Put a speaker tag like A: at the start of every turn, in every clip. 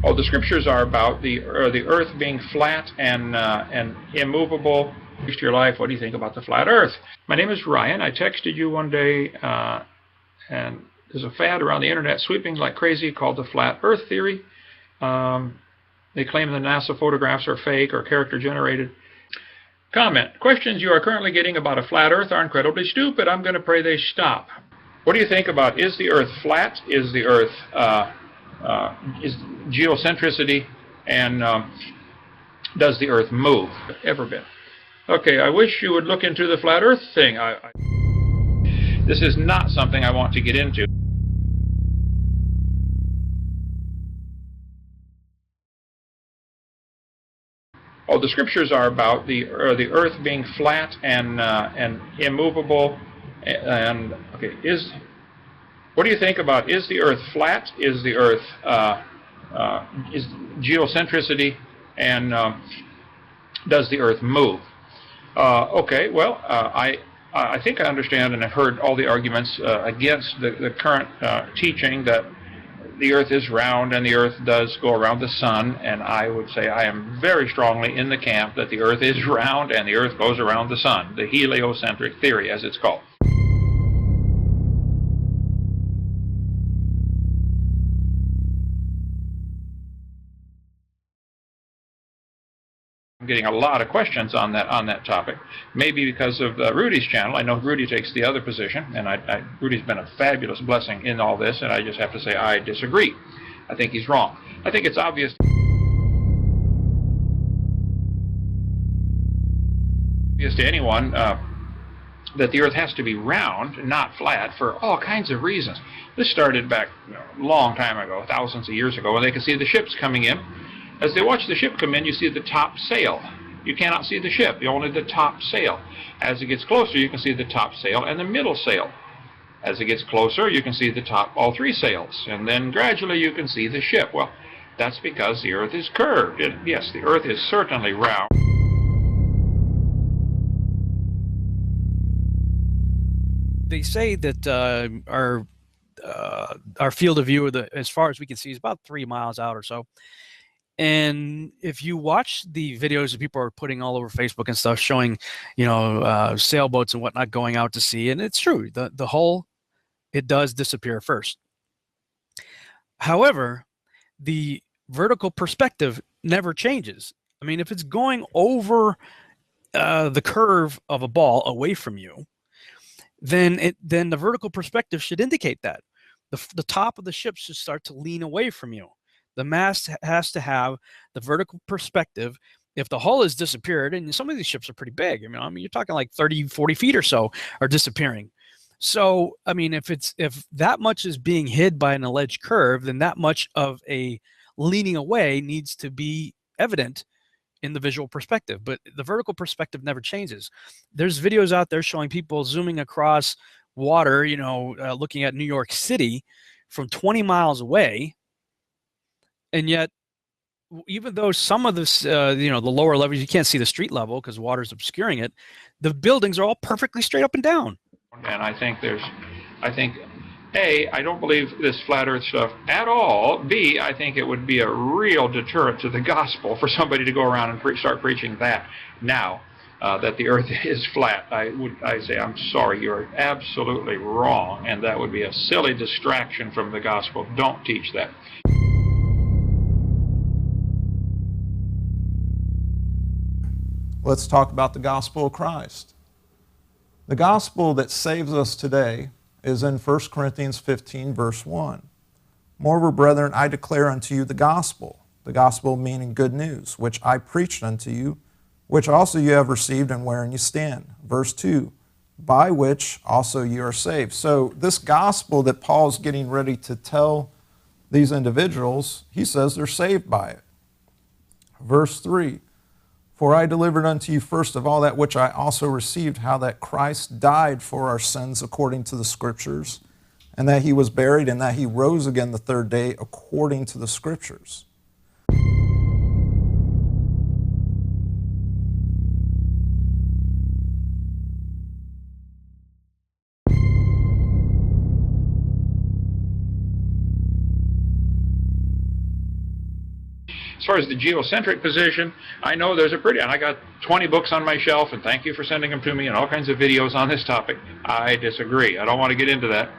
A: Oh, the scriptures are about the earth being flat and immovable. To your life, what do you think about the flat earth? My name is Ryan. I texted you one day, and there's a fad around the internet sweeping like crazy called the flat earth theory. They claim the NASA photographs are fake or character generated. Comment. Questions you are currently getting about a flat earth are incredibly stupid. I'm going to pray they stop. What do you think about, is the earth flat? Is the earth is geocentricity? And does the earth move? Ever been? Okay, I wish you would look into the flat earth thing. This is not something I want to get into. Oh, the scriptures are about the earth being flat and immovable. And okay, what do you think about, is the earth flat? Is the earth is geocentricity? And does the earth move? Okay, well, I think I understand and have heard all the arguments against the current teaching that the earth is round and the earth does go around the sun, and I would say I am very strongly in the camp that the earth is round and the earth goes around the sun, the heliocentric theory as it's called. I'm getting a lot of questions on that topic. Maybe because of Rudy's channel. I know Rudy takes the other position, and Rudy's been a fabulous blessing in all this, and I just have to say I disagree. I think he's wrong. I think it's obvious to anyone that the earth has to be round, not flat, for all kinds of reasons. This started back a long time ago, thousands of years ago, when they could see the ships coming in. As they watch the ship come in, you see the top sail. You cannot see the ship, only the top sail. As it gets closer, you can see the top sail and the middle sail. As it gets closer, you can see the top, all three sails. And then gradually you can see the ship. Well, that's because the earth is curved. Yes, the earth is certainly round.
B: They say that our field of view, as far as we can see, is about 3 miles out or so. And if you watch the videos that people are putting all over Facebook and stuff showing, sailboats and whatnot going out to sea, and it's true, the hull, it does disappear first. However, the vertical perspective never changes. I mean, if it's going over the curve of a ball away from you, then the vertical perspective should indicate that. The top of the ship should start to lean away from you. The mast has to have the vertical perspective. If the hull has disappeared, and some of these ships are pretty big, I mean, you're talking like 30, 40 feet or so are disappearing. So, I mean, if that much is being hid by an alleged curve, then that much of a leaning away needs to be evident in the visual perspective. But the vertical perspective never changes. There's videos out there showing people zooming across water, looking at New York City from 20 miles away. And yet, even though some of this, the lower levels, you can't see the street level because water's obscuring it, the buildings are all perfectly straight up and down.
A: And I think A, I don't believe this flat earth stuff at all. B, I think it would be a real deterrent to the gospel for somebody to go around and start preaching that now, that the earth is flat. I say, I'm sorry, you're absolutely wrong, and that would be a silly distraction from the gospel. Don't teach that.
C: Let's talk about the gospel of Christ. The gospel that saves us today is in 1 Corinthians 15, verse 1. Moreover, brethren, I declare unto you the gospel meaning good news, which I preached unto you, which also you have received and wherein you stand. Verse 2, by which also you are saved. So this gospel that Paul's getting ready to tell these individuals, he says they're saved by it. Verse 3, for I delivered unto you first of all that which I also received, how that Christ died for our sins according to the Scriptures, and that he was buried, and that he rose again the third day according to the Scriptures.
A: As far as the geocentric position, I know there's and I got 20 books on my shelf, and thank you for sending them to me, and all kinds of videos on this topic. I disagree. I don't want to get into that.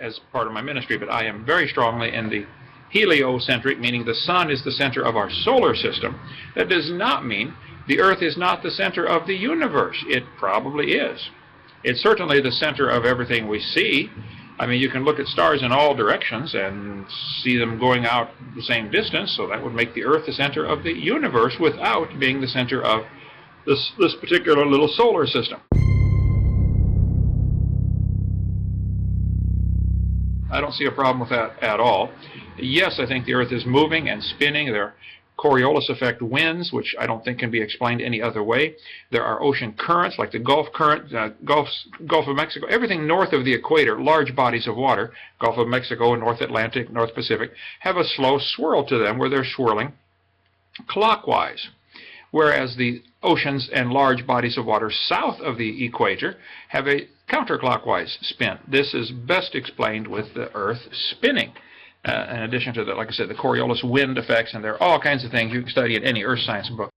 A: As part of my ministry, but I am very strongly in the heliocentric, meaning the sun is the center of our solar system. That does not mean the Earth is not the center of the universe. It probably is. It's certainly the center of everything we see. I mean, you can look at stars in all directions and see them going out the same distance, so that would make the Earth the center of the universe without being the center of this particular little solar system. I don't see a problem with that at all. Yes, I think the Earth is moving and spinning. There are Coriolis effect winds, which I don't think can be explained any other way. There are ocean currents, like the Gulf current, Gulf of Mexico. Everything north of the equator, large bodies of water, Gulf of Mexico, North Atlantic, North Pacific, have a slow swirl to them where they're swirling clockwise. Whereas the oceans and large bodies of water south of the equator have a counterclockwise spin. This is best explained with the Earth spinning. In addition to the, like I said, the Coriolis wind effects, and there are all kinds of things you can study in any earth science book.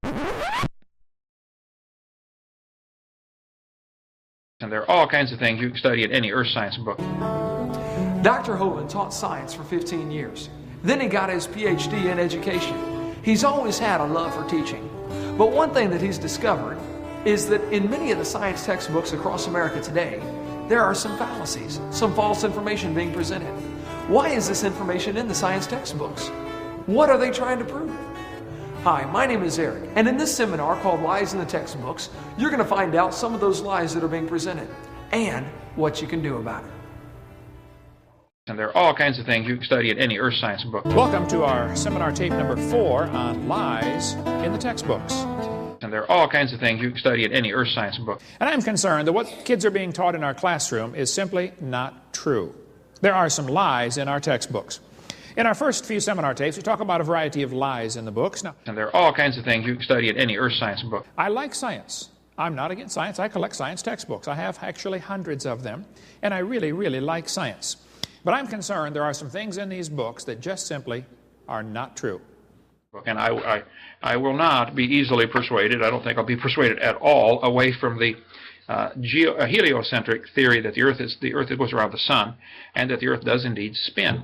A: And there are all kinds of things you can study in any earth science book.
D: Dr. Hovind taught science for 15 years. Then he got his PhD in education. He's always had a love for teaching. But one thing that he's discovered is that in many of the science textbooks across America today, there are some fallacies, some false information being presented. Why is this information in the science textbooks? What are they trying to prove? Hi, my name is Eric, and in this seminar called Lies in the Textbooks, you're going to find out some of those lies that are being presented and what you can do about it.
A: And there are all kinds of things you can study in any earth science book.
E: Welcome to our seminar tape number 4 on lies in the textbooks.
A: And there are all kinds of things you can study in any earth science book.
E: And I'm concerned that what kids are being taught in our classroom is simply not true. There are some lies in our textbooks. In our first few seminar tapes, we talk about a variety of lies in the books. Now,
A: and there are all kinds of things you can study in any earth science book.
E: I like science. I'm not against science. I collect science textbooks. I have actually hundreds of them, and I really, really like science. But I'm concerned there are some things in these books that just simply are not true.
A: And I will not be easily persuaded. I don't think I'll be persuaded at all away from the heliocentric theory that the Earth goes around the sun, and that the Earth does indeed spin.